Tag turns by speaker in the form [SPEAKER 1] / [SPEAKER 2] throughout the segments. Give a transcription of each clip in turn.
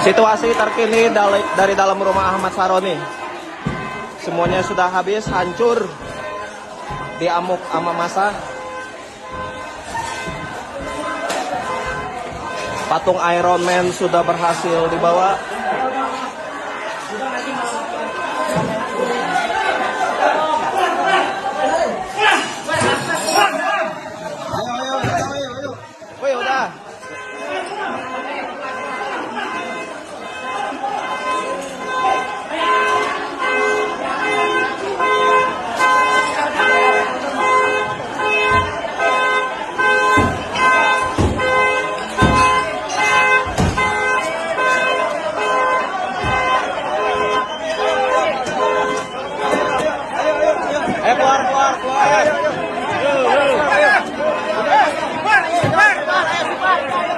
[SPEAKER 1] Situasi terkini dari dalam rumah Ahmad Saroni. Semuanya sudah habis, hancur, diamuk sama massa. Patung Iron Man sudah berhasil dibawa. Woi, udah. Keluar.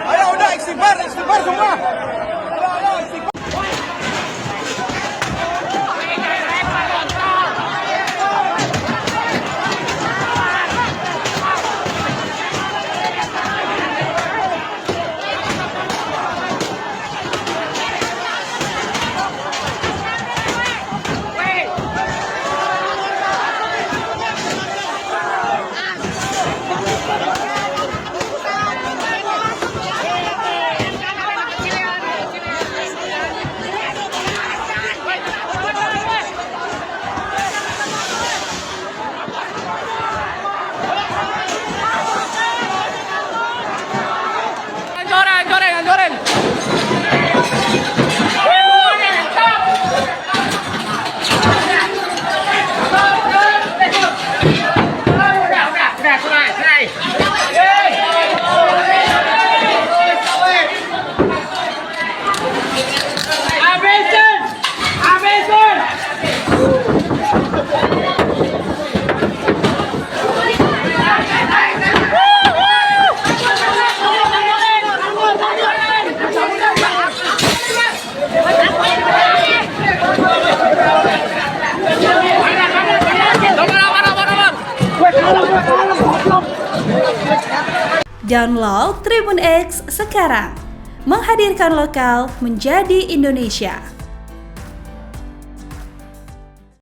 [SPEAKER 2] Ayo udah istighfar semua. Hancurin.
[SPEAKER 3] Download Tribun X sekarang, menghadirkan lokal menjadi Indonesia.